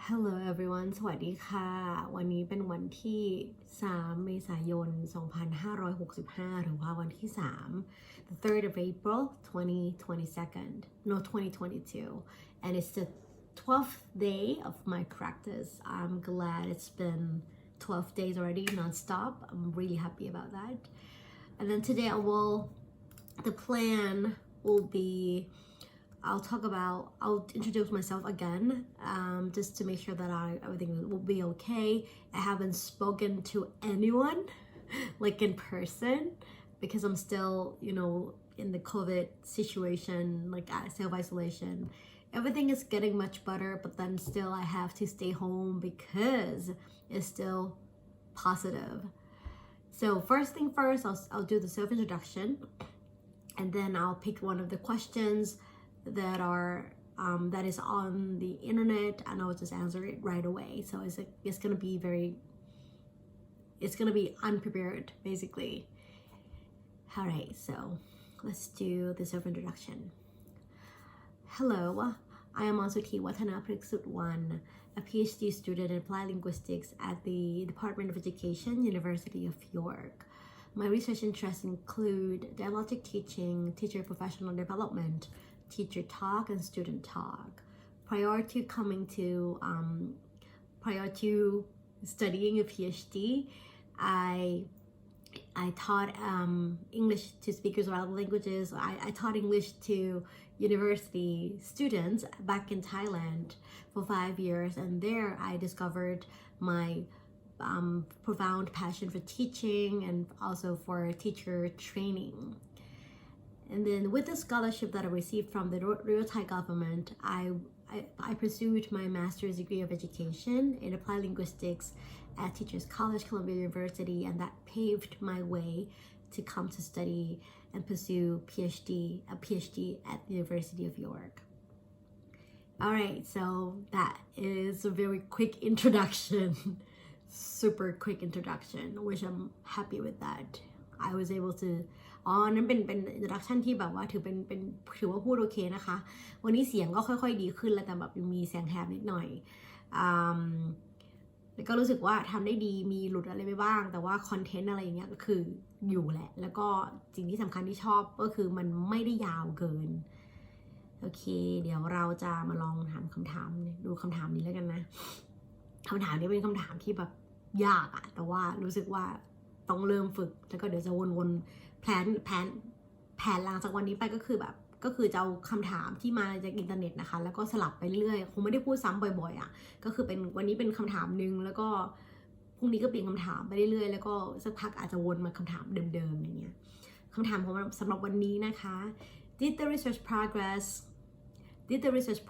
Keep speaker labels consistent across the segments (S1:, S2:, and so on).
S1: Hello everyone สวัสดีค่ะ วันนี้เป็นวันที่ 3 เมษายน 2565 หรือว่าวันที่ 3 the 3rd of April 2022 no 2022 and it's the 12th day of my practice. I'm glad it's been 12 days already non-stop. I'm really happy about that. And then today the plan will be I'll introduce myself again, just to make sure that everything will be okay. I haven't spoken to anyone like in person because I'm still, in the COVID situation, like self-isolation. Everything is getting much better, but then still I have to stay home because it's still positive. So first thing first, I'll do the self-introduction, and then I'll pick one of the questions that is on the internet, and I'll just answer it right away. So it's gonna be unprepared basically. Alright, so let's do the self-introduction. Hello, I am Ansuthi Watana Priksutwan, a PhD student in applied linguistics at the Department of Education, University of York. My research interests include dialogic teaching, teacher professional development, teacher talk, and student talk. Prior to studying a PhD, I taught English to speakers of other languages. I taught English to university students back in Thailand for 5 years, and there I discovered my profound passion for teaching and also for teacher training. And then with the scholarship that I received from the Royal Thai government, I pursued my master's degree of education in applied linguistics at Teachers College, Columbia University, and that paved my way to come to study and pursue a PhD at the University of York. Alright, so that is a very quick introduction, super quick introduction, which I'm happy with that. I was able to นั่นเป็น introduction ที่แบบว่าถือว่าพูดโอเคนะคะ วันนี้เสียงก็ค่อยๆดีขึ้นแล้วแต่แบบมีเสียงแหบนิดหน่อยแล้วก็รู้สึกว่าทำได้ดีมีหลุดอะไรไปบ้างแต่ว่าคอนเทนต์อะไรอย่างเงี้ยก็คืออยู่แหละแล้วก็สิ่งที่สำคัญที่ชอบก็คือมันไม่ได้ยาวเกินโอเคเดี๋ยวเราจะมาลองถามคำถามดูคำถามนี้แล้วกันนะคำถามนี้เป็นคำถามที่แบบยากอะแต่ว่ารู้สึกว่าต้องเริ่มฝึกแล้วก็เดี๋ยวจะวนๆแผนหลังจากวันนี้ไปก็คือจะเอาคำถามที่มาจากอินเทอร์เน็ตนะคะแล้วก็สลับไปเรื่อยคงไม่ได้พูดซ้ำบ่อยๆอ่ะก็คือเป็นวันนี้เป็นคำถามนึงแล้วก็พรุ่งนี้ก็เปลี่ยนคำถามไปเรื่อยๆแล้วก็สักพักอาจจะวนมาคำถามเดิมๆอย่างเงี้ยคำถามของสำหรับวันนี้นะคะ Did the research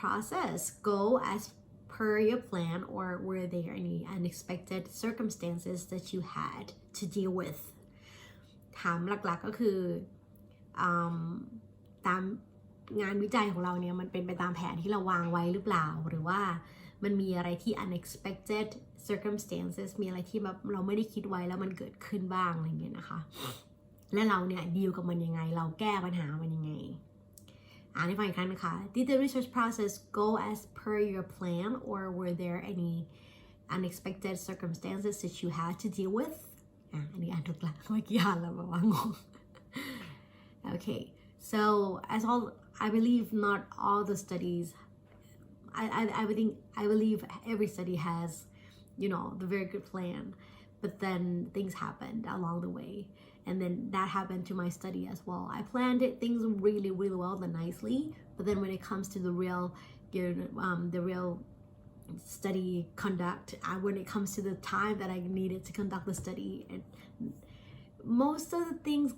S1: process go as per your plan, or were there any unexpected circumstances that you had to deal with ถามหลักๆก็คือตามงานวิจัยของเราเนี่ยมันเป็นไปตามแผนที่เราวางไว้หรือเปล่าหรือว่ามันมีอะไรที่ unexpected circumstances มีอะไรที่แบบเราไม่ได้คิดไว้แล้วมันเกิดขึ้นบ้างอะไรเงี้ยนะคะและเราเนี่ยดีลกับมันยังไงเราแก้ปัญหามันยังไงให้ฟังอีกครั้งนะคะ Did the research process go as per your plan, or were there any unexpected circumstances that you had to deal with อันนี้อ่านถูกละเมื่อกี้อ่านแล้วแบบว่างง Okay, so I believe not all the studies I believe every study has the very good plan, but then things happened along the way. And then that happened to my study as well. I planned things really, really well and nicely, but then when it comes to the real study conduct, when it comes to the time that I needed to conduct the study, most of the things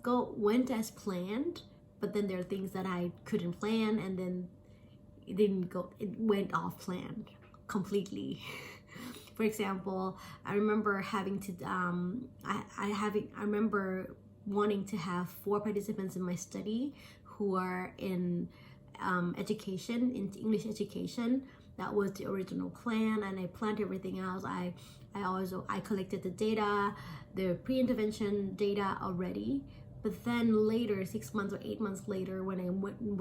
S1: went as planned, but then there are things that I couldn't plan, and then it went off plan completely. For example, I remember having to I remember wanting to have 4 participants in my study who are in education, in English education. That was the original plan, and I planned everything else. I collected the data, the pre-intervention data already, But then later, 6 months or 8 months later, when I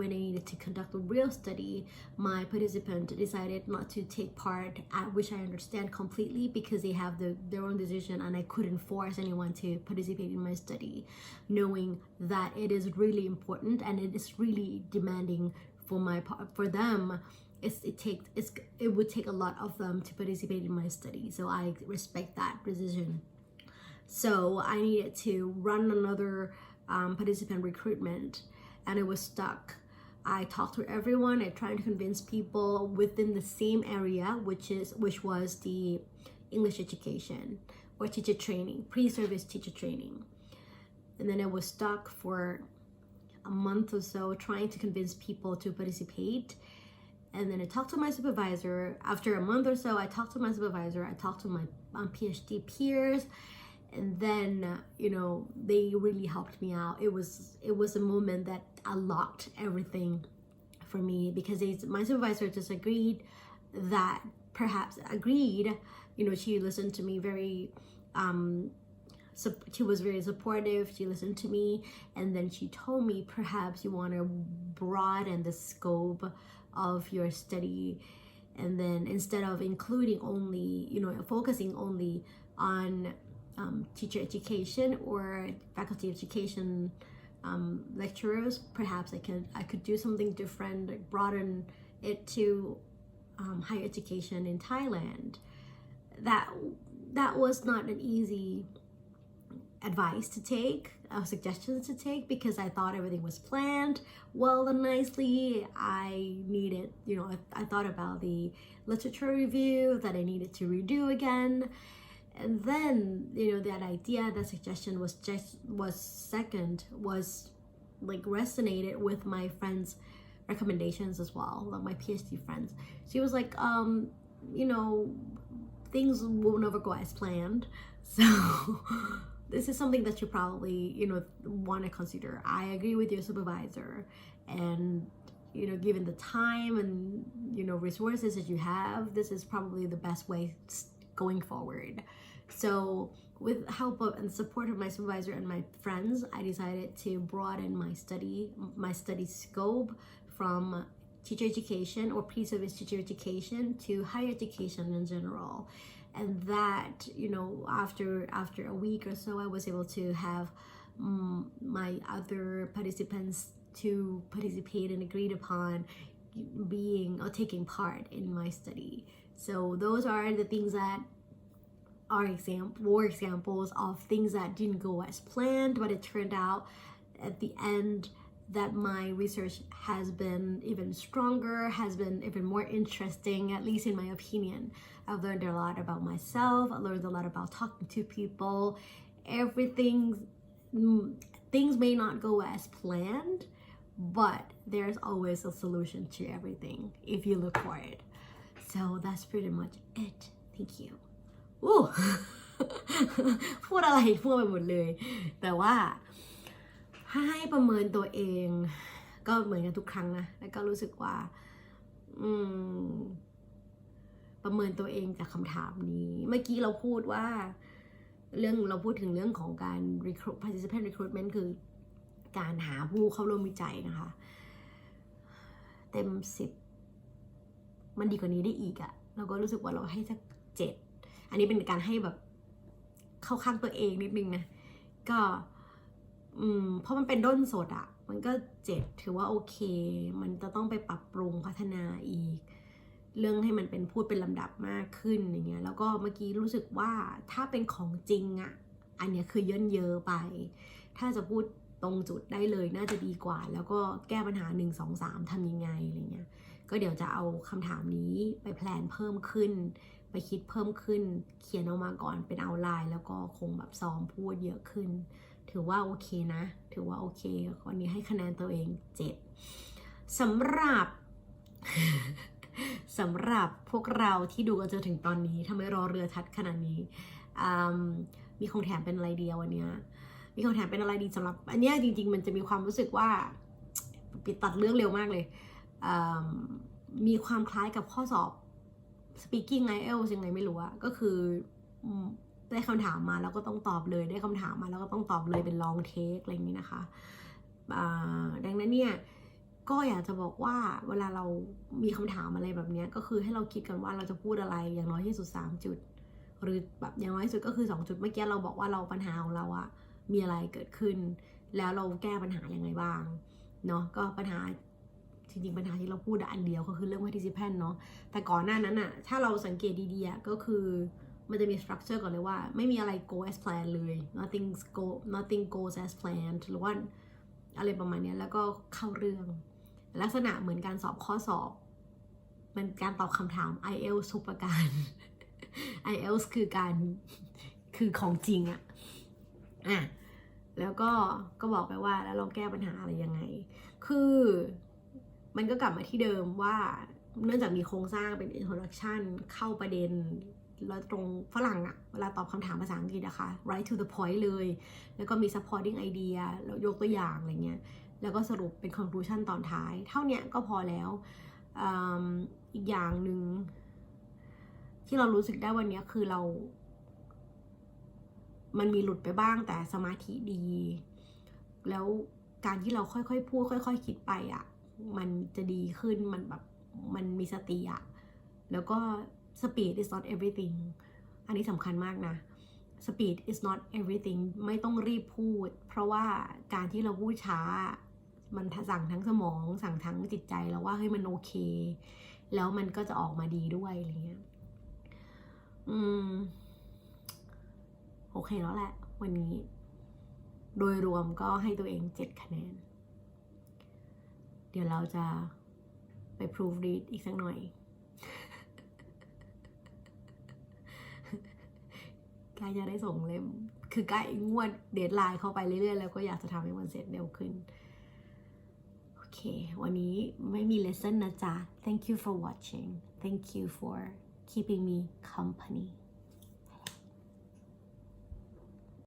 S1: needed to conduct a real study, my participant decided not to take part, which I understand completely because they have their own decision, and I couldn't force anyone to participate in my study, knowing that it is really important and it is really demanding for them. It would take a lot of them to participate in my study, so I respect that decision. So I needed to run another participant recruitment, and it was stuck. I talked to everyone. I tried to convince people within the same area, which was the English education or teacher training, pre-service teacher training. And then I was stuck for a month or so trying to convince people to participate. And then I talked to my supervisor. After a month or so, I talked to my supervisor. I talked to my PhD peers. And then, they really helped me out. It was a moment that unlocked everything for me because my supervisor just agreed, she listened to me very, she was very supportive. She listened to me, and then she told me, perhaps you want to broaden the scope of your study, and then instead of including only, focusing only on teacher education or faculty education lecturers, perhaps I could do something different, like broaden it to higher education in Thailand. That was not an easy advice to take, suggestions to take, because I thought everything was planned well and nicely. I needed, I thought about the literature review that I needed to redo again. And then, that idea, that suggestion was resonated with my friends' recommendations as well, like my PhD friends. She was like, things will never go as planned. So this is something that you probably, want to consider. I agree with your supervisor, and, given the time and, resources that you have, this is probably the best way going forward. So with help of and support of my supervisor and my friends, I decided to broaden my study scope from teacher education or pre-service teacher education to higher education in general. And that, after a week or so, I was able to have my other participants to participate and agreed upon taking part in my study. So those are the things that are examples of things that didn't go as planned, but it turned out at the end that my research has been even stronger, has been even more interesting, at least in my opinion. I've learned a lot about myself. I learned a lot about talking to people. Things may not go as planned, but there's always a solution to everything if you look for it. So that's pretty much it. Thank you. พูดอะไรพูดไปหมดเลยแต่ว่าให้ประเมินตัวเองก็เหมือนกันทุกครั้งนะแล้วก็รู้สึกว่าประเมินตัวเองจากคำถามนี้เมื่อกี้เราพูดถึงเรื่องของการ participant recruitment คือการหาผู้เข้าร่วมวิจัยนะคะเต็ม10มันดีกว่านี้ได้อีกอะเราก็รู้สึกว่าเราให้สัก7อันนี้เป็นการให้แบบเข้าข้างตัวเองนิดนึงนะก็เพราะมันเป็นด้นสดอะมันก็7ถือว่าโอเคมันจะต้องไปปรับปรุงพัฒนาอีกเรื่องให้มันเป็นพูดเป็นลำดับมากขึ้นอย่างเงี้ยแล้วก็เมื่อกี้รู้สึกว่าถ้าเป็นของจริงอะอันเนี้ยคือเยินเยอะไปถ้าจะพูดตรงจุดได้เลยน่าจะดีกว่าแล้วก็แก้ปัญหา1 2 3ทำยังไงอะไรเงี้ยก็เดี๋ยวจะเอาคำถามนี้ไปแพลนเพิ่มขึ้นไปคิดเพิ่มขึ้นเขียนออกมาก่อนเป็นเอาไลน์แล้วก็คงแบบซ้อมพูดเยอะขึ้นถือว่าโอเคนะถือว่าโอเควันนี้ให้คะแนนตัวเอง7สำหรับพวกเราที่ดูกันจนถึงตอนนี้ทำไมรอเรือทัดขนาดนี้มีของแถมเป็นอะไรดีวันนี้มีของแถมเป็นอะไรดีสำหรับอันนี้จริงๆมันจะมีความรู้สึกว่าปิดตัดเรื่องเร็วมากเลยมีความคล้ายกับข้อสอบ speaking IELTS ยังไงไม่รู้อะก็คือ ได้คำถามมาแล้วก็ต้องตอบเลยได้คำถามมาแล้วก็ต้องตอบเลยเป็น long take อะไรอย่างนี้นะคะดังนั้นเนี่ยก็อยากจะบอกว่าเวลาเรามีคำถามอะไรแบบนี้ก็คือให้เราคิดกันว่าเราจะพูดอะไรอย่างน้อยที่สุด3จุดหรือแบบอย่างน้อยที่สุดก็คือ2จุดเมื่อกี้เราบอกว่าเราปัญหาของเราอะมีอะไรเกิดขึ้นแล้วเราแก้ปัญหายังไงบ้างเนาะก็ปัญหาจริงๆปัญหาที่เราพูดอันเดียวก็คือเรื่อง participant เนาะแต่ก่อนหน้านั้นอะถ้าเราสังเกตดีๆก็คือมันจะมี structure ก่อนเลยว่าไม่มีอะไร go as planned เลย nothing goes as planned หรือว่าอะไรประมาณนี้แล้วก็เข้าเรื่องลักษณะเหมือนการสอบข้อสอบมันการตอบคำถาม IELTS ทุกประการ IELTS คือของจริงอะแล้วก็บอกไปว่าแล้วเราแก้ปัญหาอะไรยังไงคือมันก็กลับมาที่เดิมว่าเนื่องจากมีโครงสร้างเป็น introduction เข้าประเด็นแล้วตรงฝรั่งอะเวลาตอบคำถามภาษาอังกฤษนะคะ right to the point เลยแล้วก็มี supporting idea แล้วยกตัวอย่างอะไรเงี้ยแล้วก็สรุปเป็น conclusion ตอนท้ายเท่านี้ก็พอแล้วอีกอย่างหนึ่งที่เรารู้สึกได้วันนี้คือมันมีหลุดไปบ้างแต่สมาธิดีแล้วการที่เราค่อยๆพูดค่อยๆคิดไปอ่ะมันจะดีขึ้นมันมีสติอ่ะแล้วก็ speed is not everything อันนี้สำคัญมากนะ speed is not everything ไม่ต้องรีบพูดเพราะว่าการที่เราพูดช้ามันสั่งทั้งสมองสั่งทั้งจิตใจแล้วว่าเฮ้ยมันโอเคแล้วมันก็จะออกมาดีด้วยอะไรเงี้ยโอเคแล้วแหละวันนี้โดยรวมก็ให้ตัวเอง7 คะแนนเดี๋ยวเราจะไป proof read อีกสักหน่อยใกล้จะได้ส่งเล่มคือใกล้งวดเดดไลน์เข้าไปเรื่อยๆแล้วก็อยากจะทำให้มันเสร็จเร็วขึ้นโอเควันนี้ไม่มี lesson นะจ๊ะ thank you for watching thank you for keeping me company